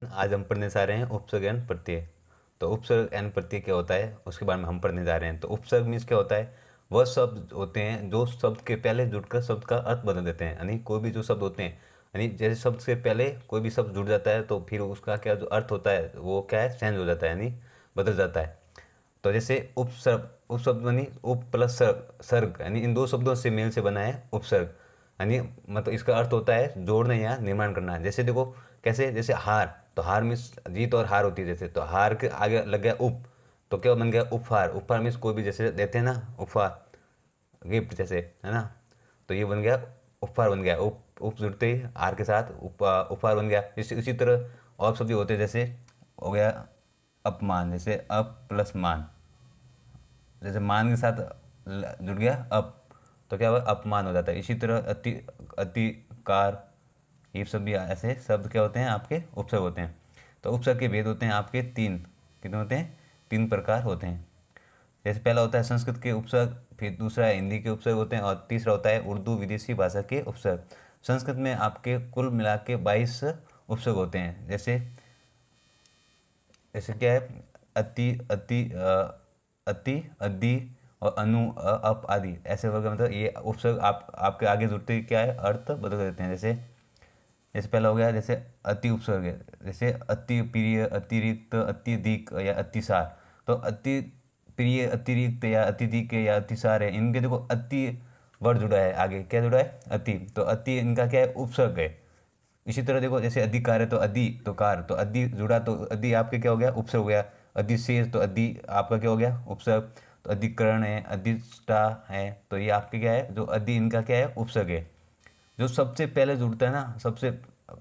आज हम पढ़ने जा रहे हैं उपसर्ग एंड प्रत्यय। तो उपसर्ग एंड प्रत्यय क्या होता है उसके बारे में हम पढ़ने जा रहे हैं। तो उपसर्ग मीन्स क्या होता है, वह शब्द होते हैं जो शब्द के पहले जुड़कर शब्द का अर्थ बदल देते हैं। यानी कोई भी जो शब्द होते हैं, यानी जैसे शब्द से पहले कोई भी शब्द जुड़ जाता है तो फिर उसका क्या जो अर्थ होता है वो क्या है, चेंज हो जाता है, यानी बदल जाता है। तो जैसे उपसर्ग, उपशब्द यानी उप प्लस सर्ग, सर्ग यानी इन दो शब्दों से मेल से बना है उपसर्ग। यानी मतलब इसका अर्थ होता है जोड़ना या निर्माण करना। जैसे देखो कैसे, जैसे हार, तो हार मीन्स जीत और हार होती है। जैसे तो हार के आगे लग गया उप, तो क्या बन गया उपहार। उपहार मीन्स कोई भी जैसे देते हैं ना उपहार, गिफ्ट जैसे, है ना। तो ये बन गया उपहार, बन गया उप, उप जुड़ते ही आर के साथ उपहार बन गया। इसी तरह और शब्द होते हैं, जैसे हो गया अपमान, जैसे अप प्लस मान, जैसे मान के साथ जुड़ गया अप, तो क्या हुआ अपमान हो जाता है। इसी तरह अति, अतिकार, ये सब भी ऐसे शब्द क्या होते हैं आपके उपसर्ग होते हैं। तो उपसर्ग के भेद होते हैं आपके तीन, कितने होते हैं, तीन प्रकार होते हैं। जैसे पहला होता है संस्कृत के उपसर्ग, फिर दूसरा है हिंदी के उपसर्ग होते हैं, और तीसरा होता है उर्दू विदेशी भाषा के उपसर्ग। संस्कृत में आपके कुल मिला के 22 उपसर्ग होते हैं। जैसे जैसे क्या है, अति, अति, अति और अनु, अप आदि ऐसे वर्ग, मतलब ये उपसर्ग आपके आगे जुड़ते ही क्या है, अर्थ बदल देते हैं। जैसे जैसे पहला हो गया जैसे अति उपसर्ग है, जैसे अति प्रिय, अतिरिक्त, अत्यधिक या अतिसार। तो अति प्रिय, अतिरिक्त या अत्यधिक या अतिसार है, इनके देखो अति वर्ड जुड़ा है, आगे क्या जुड़ा है, अति। तो अति इनका क्या है, उपसर्ग है। इसी तरह देखो जैसे अधिकार है, तो अधि, तो कार, तो अधि जुड़ा, तो अधि आपके क्या हो गया, उपसर्ग हो गया। अधिशेष, तो अधि आपका क्या हो गया, उपसर्ग। तो अधिकरण है, अधिष्ठा है, तो ये आपके क्या है, जो अधि इनका क्या है, उपसर्ग है। जो सबसे पहले जुड़ता है ना, सबसे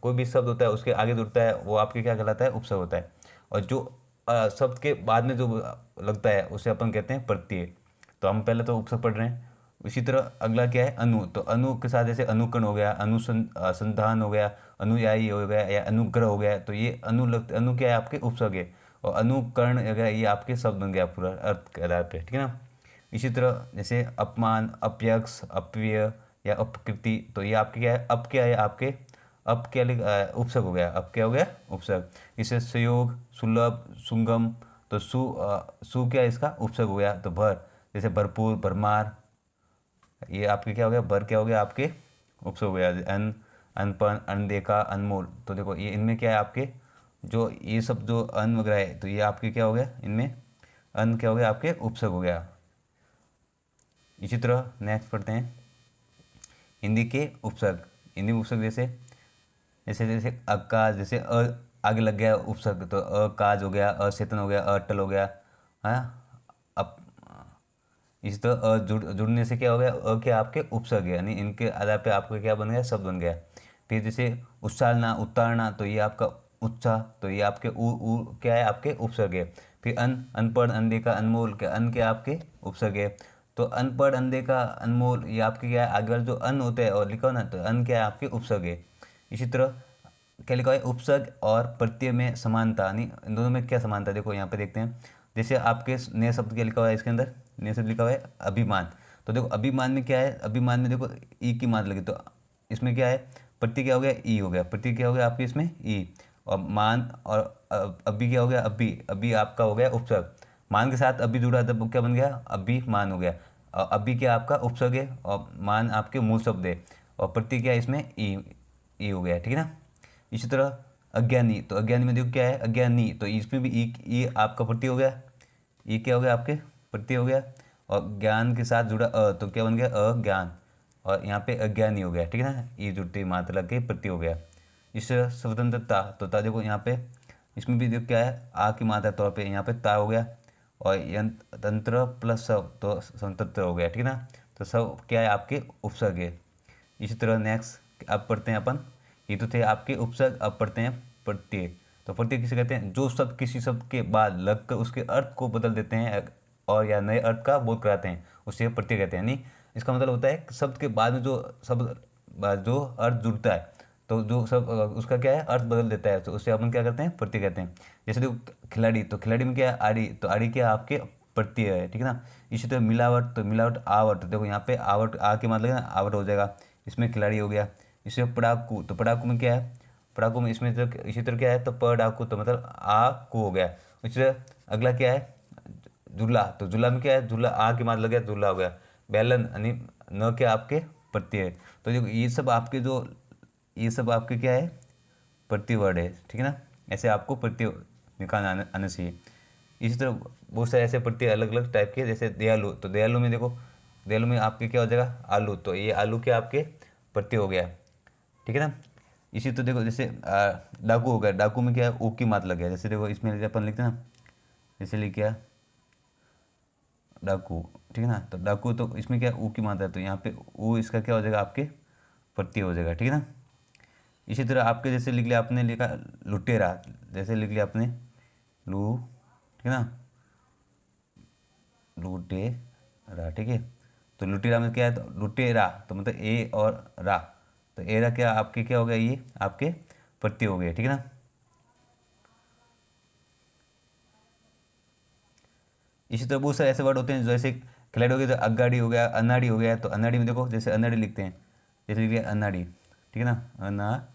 कोई भी शब्द होता है उसके आगे जुड़ता है, वो आपके क्या कहलाता है, उपसर्ग होता है। और जो शब्द के बाद में जो लगता है उसे अपन कहते हैं प्रत्यय। तो हम पहले तो उपसर्ग पढ़ रहे हैं। इसी तरह अगला क्या है, अनु। तो अनु के साथ जैसे अनुकरण हो गया, अनुसंधान हो गया, अनुयायी हो गया या अनुग्रह हो गया, तो ये अनु लगते, अनु क्या है आपके उपसर्ग है। और अनुकरण अगर ये आपके शब्द बन गया पूरा अर्थ के आधार पे, ठीक है ना। इसी तरह जैसे अपमान, अपयश, अपव्यय या अपकृति, तो ये आपके क्या है, अप क्या है आपके, अप क्या उपसर्ग हो गया, अप क्या हो गया, उपसर्ग। इसे सुयोग, सुलभ, सुगम, तो सु क्या है इसका उपसर्ग हो गया। तो भर, जैसे भरपूर, भरमार, ये आपके क्या हो गया, भर क्या हो गया आपके उपसर्ग हो गया। अन, अनपन, अनदेखा, अनमोल, तो देखो ये इनमें क्या है आपके, जो ये सब जो अन वगैरह है, तो ये आपके क्या हो गया, इनमें अन क्या हो गया आपके उपसर्ग हो गया। इसी तरह नेक्स्ट पढ़ते हैं हिंदी के उपसर्ग। हिंदी में उपसर्ग जैसे जैसे जैसे अकाज, जैसे आगे लग गया उपसर्ग, तो अकाज हो गया, अचेतन हो गया, अटल हो गया, है। अब इसी तरह जुड़ने से क्या हो गया, क्या आपके उपसर्ग है, यानी इनके आधार पे आपका क्या बन गया, शब्द बन गया। फिर जैसे उछालना, उतारना, तो ये आपका उत्साह, तो ये आपके उ क्या है आपके उपसर्ग है। फिर अनपढ़, अनदेखा, अनमोल, क्या अन क्या आपके उपसर्ग है। तो अनपढ़, अनदेखा, अनमोल, ये आपके क्या है, आगे वाला जो अन होता है और लिखा हो ना, तो अन क्या है आपके उपसर्ग है। इसी तरह क्या लिखा है, उपसर्ग और प्रत्यय में समानता, यानी इन दोनों में क्या समानता है, देखो यहाँ पे देखते हैं। जैसे आपके नए शब्द क्या लिखा हुआ है, इसके अंदर नए शब्द लिखा हुआ है अभिमान। तो देखो अभिमान में क्या है, अभिमान में देखो ई की मात्रा लगी, तो इसमें क्या है, प्रत्यय क्या हो गया, ई हो गया, प्रत्यय क्या हो गया आपके इसमें ई। और मान और अभी क्या हो गया, अभी, अभी आपका हो गया उपसर्ग। मान के साथ अभी जुड़ा तब क्या बन गया, अभिमान हो गया। और अभी क्या आपका उपसर्ग है, और मान आपके मूल शब्द है, और प्रत्यय क्या है इसमें ई, ई हो गया, ठीक है ना। इसी तरह अज्ञानी, तो अज्ञानी में देखो क्या है, अज्ञानी, तो इसमें भी ई आपका प्रत्यय हो गया, ई क्या हो गया आपके प्रत्यय हो गया। और ज्ञान के साथ जुड़ा तो क्या बन गया, अज्ञान, और यहाँ पे अज्ञानी हो गया, ठीक है ना, ई जुड़ती मात्रा लग के प्रत्यय हो गया। इस तरह स्वतंत्रता, तो ता देखो यहाँ पे इसमें भी देखो क्या है, आ की मात्रा तौर पे यहाँ पे ता हो गया, और यंत्र तंत्र प्लस सब, तो स्वतंत्र हो गया, ठीक है ना। तो सब क्या है आपके उपसर्ग है। इसी तरह नेक्स्ट अब पढ़ते हैं अपन, ये तो थे आपके उपसर्ग, अब पढ़ते हैं प्रत्यय। तो प्रत्यय किसे कहते हैं, जो शब्द किसी शब्द के बाद लगकर उसके अर्थ को बदल देते हैं और या नए अर्थ का बोध कराते हैं, उसे प्रत्यय कहते हैं। यानी इसका मतलब होता है शब्द के बाद में जो शब्द जो अर्थ जुड़ता है, तो जो सब उसका क्या है, अर्थ बदल देता है, तो उसे अपन क्या करते हैं, प्रत्यय कहते हैं। जैसे देखो खिलाड़ी, तो खिलाड़ी में क्या है, आड़ी, तो आड़ी क्या आपके प्रत्यय है, ठीक है ना। इसी तरह मिलावट, तो मिलावट आवट, देखो यहाँ पे आवट आ के मतलब आवट हो जाएगा, इसमें खिलाड़ी हो गया। इससे पड़ाकू, तो पड़ाकू में क्या है, पढ़ाकू में इसमें तो इसी तरह क्या है, तो पढ़ाकू तो मतलब आ कू हो गया। इसी तरह अगला क्या है, झूला, तो झूला में क्या है, झूला आ की मार लग गया, झूला हो गया। बैलन यानी न क्या आपके प्रत्यय है। तो जो ये सब आपके क्या है, प्रत्यय वर्ड है, ठीक है ना। ऐसे आपको प्रत्यय निकालना आना चाहिए। इसी तरह बहुत सारे ऐसे प्रत्यय अलग अलग टाइप के, जैसे दयालु, तो दयालु में देखो, दयालु में आपके क्या हो जाएगा, आलू, तो ये आलू क्या आपके प्रत्यय हो गया, ठीक है ना। इसी तो देखो जैसे डाकू हो गया, डाकू में क्या है, ऊ की मात लग गया। जैसे देखो इसमें अपन लिखते हैं ना, जैसे लिखा डाकू, ठीक है ना। तो डाकू तो इसमें क्या ऊ की मात्रा है, तो यहाँ पे ऊ इसका क्या हो जाएगा, आपके प्रत्यय हो जाएगा, ठीक है ना। इसी तरह आपके जैसे लिख लिया आपने, लिखा लुटेरा, जैसे लिख लिया आपने लू, ठीक है ना, लुटेरा, ठीक है। तो लुटेरा में क्या है, तो लुटेरा तो मतलब ए और रा, तो एरा क्या आपके क्या हो गया, ये आपके प्रत्यय हो गए, ठीक है ना। इसी तरह बहुत सारे ऐसे वर्ड होते हैं, जैसे खिलाड़ी हो गया, तो अगाड़ी हो गया, अनाड़ी हो गया। तो अनाड़ी में देखो जैसे अनाड़ी लिखते हैं, जैसे लिख लिया अनाड़ी, ठीक है ना,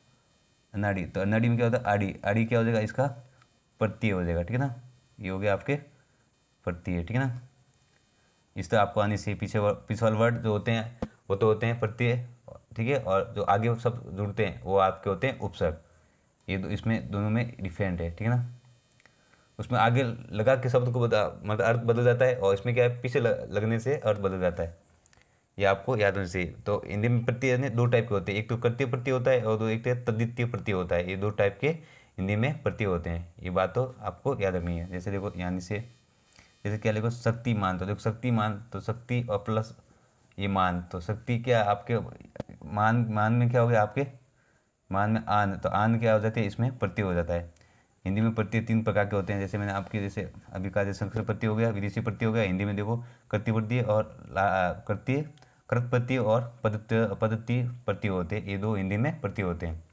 अनाड़ी, तो अनाड़ी में क्या होता है, आड़ी, आड़ी क्या हो जाएगा, इसका प्रत्यय हो जाएगा, ठीक है ना। ये हो गया आपके प्रत्यय, ठीक है ना। इस तरह आपको आने से पीछे वाले वर्ड जो होते हैं वो तो होते हैं प्रत्यय, ठीक है, और जो आगे सब जुड़ते हैं वो आपके होते हैं उपसर्ग। ये इसमें दोनों में डिफरेंट है, ठीक है ना। उसमें आगे लगा के शब्द को मतलब अर्थ बदल जाता है, और इसमें क्या है, पीछे लगने से अर्थ बदल जाता है। ये आपको याद होना चाहिए। तो हिंदी में प्रत्यय ने दो टाइप के होते हैं, एक तो कृत्य प्रत्यय होता है और दो एक तद्वितीय प्रत्यय होता है। ये दो टाइप के हिंदी में प्रत्यय होते हैं, ये बात तो आपको याद रखनी है। जैसे देखो यहाँ से, जैसे क्या लिखो शक्तिमान, तो देखो शक्तिमान तो शक्ति और प्लस ये मान, तो शक्ति क्या आपके मान, मान में क्या हो गया आपके, मान में आन, तो आन क्या हो जाती है, इसमें प्रत्यय हो जाता है। हिंदी में प्रत्यय तीन प्रकार के होते हैं, जैसे मैंने आपके जैसे अभी कहा, जैसे संस्कृत प्रत्यय हो गया, विदेशी प्रत्यय हो गया। हिंदी में देखो कृत्य प्रत्यय और कृत्य कृत प्रत्यय और पदत्य प्रत्यय होते हैं, ये दो हिंदी में प्रत्यय होते हैं।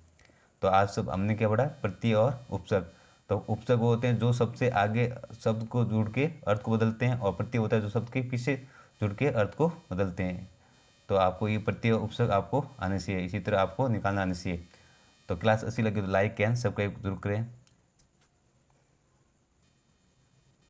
तो आज सब हमने क्या पढ़ा, प्रत्यय और उपसर्ग। तो उपसर्ग वो होते हैं जो सबसे आगे शब्द को जुड़ के अर्थ को बदलते हैं, और प्रत्यय होता है जो शब्द के पीछे जुड़ के अर्थ को बदलते हैं। तो आपको ये प्रत्यय और उपसर्ग आपको आने चाहिए, इसी तरह आपको निकालना आने चाहिए। तो क्लास अच्छी लगी तो लाइक एंड सब्सक्राइब जरूर करें।